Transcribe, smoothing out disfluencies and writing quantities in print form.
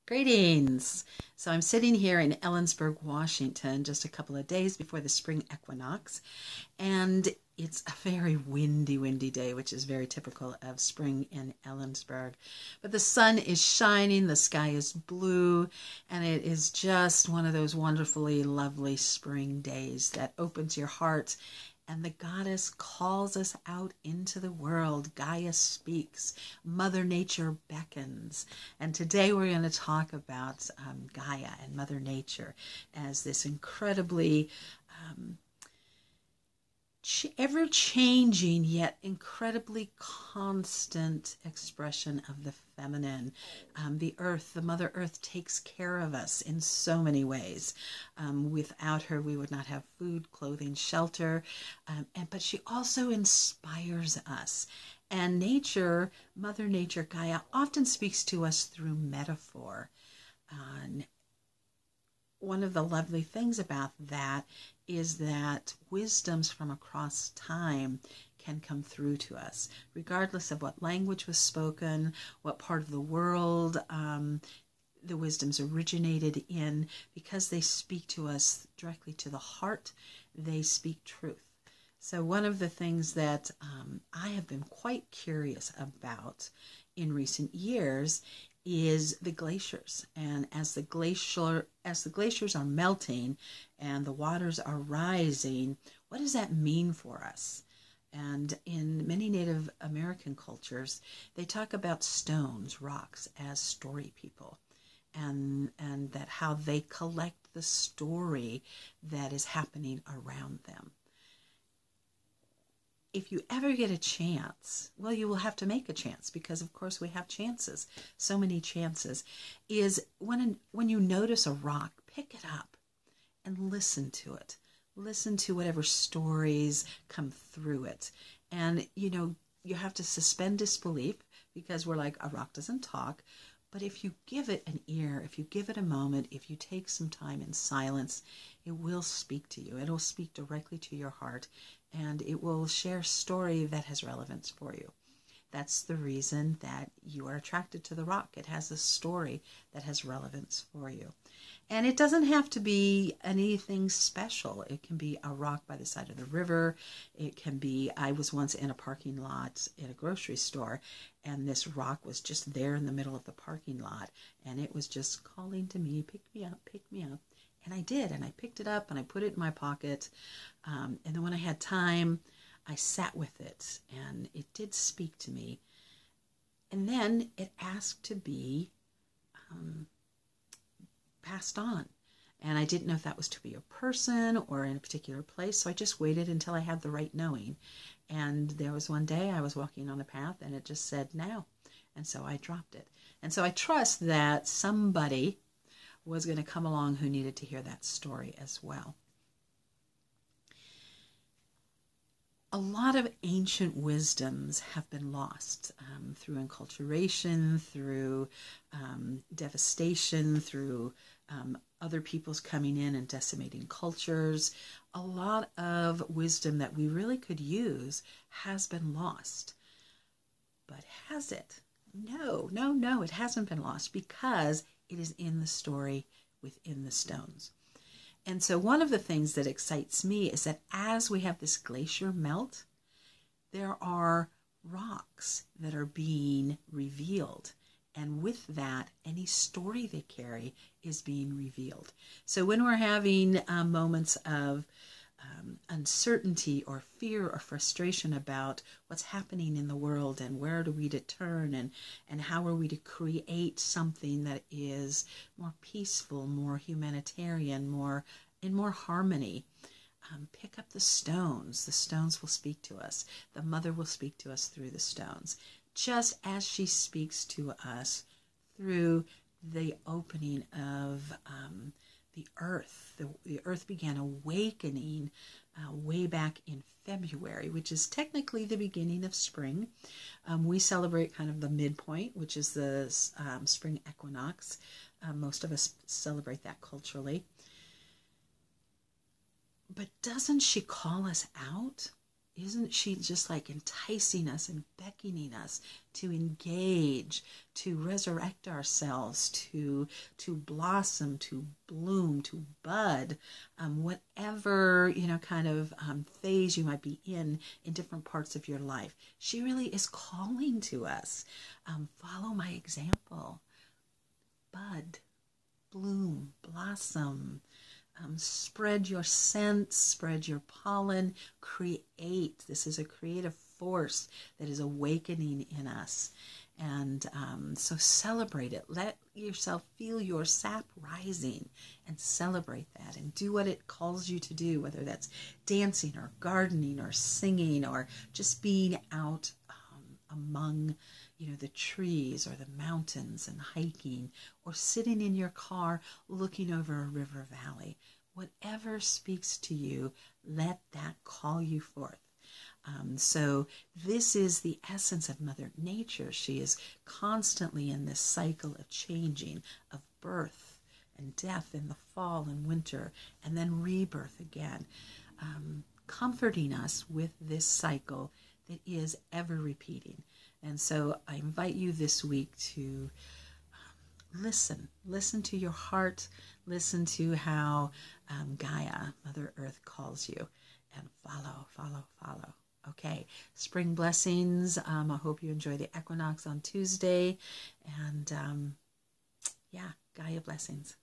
Greetings. So I'm sitting here in Ellensburg, Washington, just a couple of days before the spring equinox, and it's a very windy day, which is very typical of spring in Ellensburg. But the sun is shining, the sky is blue, and it is just one of those wonderfully lovely spring days that opens your heart. And the goddess calls us out into the world. Gaia speaks. Mother Nature beckons. And today we're going to talk about Gaia and Mother Nature as this incredibly ever-changing yet incredibly constant expression of the feminine. The earth, the Mother Earth, takes care of us in so many ways. Without her, we would not have food, clothing, shelter, but she also inspires us. And nature, Mother Nature, Gaia, often speaks to us through metaphor. One of the lovely things about that is that wisdoms from across time can come through to us, regardless of what language was spoken, what part of the world the wisdoms originated in, because they speak to us directly to the heart, they speak truth. So one of the things that I have been quite curious about in recent years is the glaciers. And as the glaciers are melting and the waters are rising, what does that mean for us? And in many Native American cultures, they talk about stones, rocks, as story people, and that how they collect the story that is happening around them. If you ever get a chance, well, you will have to make a chance, because of course we have chances, so many chances, is when you notice a rock, pick it up and listen to it. Listen to whatever stories come through it. And, you have to suspend disbelief, because we're like, a rock doesn't talk. But if you give it an ear, if you give it a moment, if you take some time in silence, it will speak to you. It'll speak directly to your heart, and it will share a story that has relevance for you. That's the reason that you are attracted to the rock. It has a story that has relevance for you. And it doesn't have to be anything special. It can be a rock by the side of the river. It can be, I was once in a parking lot in a grocery store, and this rock was just there in the middle of the parking lot, and it was just calling to me, pick me up, pick me up. And I did, and I picked it up and I put it in my pocket. And then when I had time, I sat with it, and it did speak to me. And then it asked to be passed on. And I didn't know if that was to be a person or in a particular place, so I just waited until I had the right knowing. And there was one day I was walking on a path, and it just said, now. And so I dropped it. And so I trust that somebody was going to come along who needed to hear that story as well. A lot of ancient wisdoms have been lost through enculturation, through devastation, through other people's coming in and decimating cultures. A lot of wisdom that we really could use has been lost. But has it? No, it hasn't been lost, because it is in the story within the stones. And so one of the things that excites me is that as we have this glacier melt, there are rocks that are being revealed. And with that, any story they carry is being revealed. So when we're having moments of uncertainty or fear or frustration about what's happening in the world, and where do we to turn, and how are we to create something that is more peaceful, more humanitarian, in more harmony, pick up the stones. The stones will speak to us. The Mother will speak to us through the stones, just as she speaks to us through the opening of the earth. The earth began awakening way back in February, which is technically the beginning of spring. We celebrate kind of the midpoint, which is the spring equinox. Most of us celebrate that culturally. But doesn't she call us out isn't she just like enticing us and beckoning us to engage, to resurrect ourselves, to blossom, to bloom, to bud, whatever, kind of phase you might be in different parts of your life. She really is calling to us. Follow my example. Bud, bloom, blossom. Spread your scent, spread your pollen, create. This is a creative force that is awakening in us. And so celebrate it. Let yourself feel your sap rising and celebrate that and do what it calls you to do, whether that's dancing or gardening or singing or just being out among the trees or the mountains and hiking, or sitting in your car looking over a river valley. Whatever speaks to you, let that call you forth. So this is the essence of Mother Nature. She is constantly in this cycle of changing, of birth and death in the fall and winter, and then rebirth again, comforting us with this cycle that is ever repeating. And so I invite you this week to listen to your heart, listen to how Gaia, Mother Earth, calls you, and follow. Okay, spring blessings. I hope you enjoy the equinox on Tuesday, and Gaia blessings.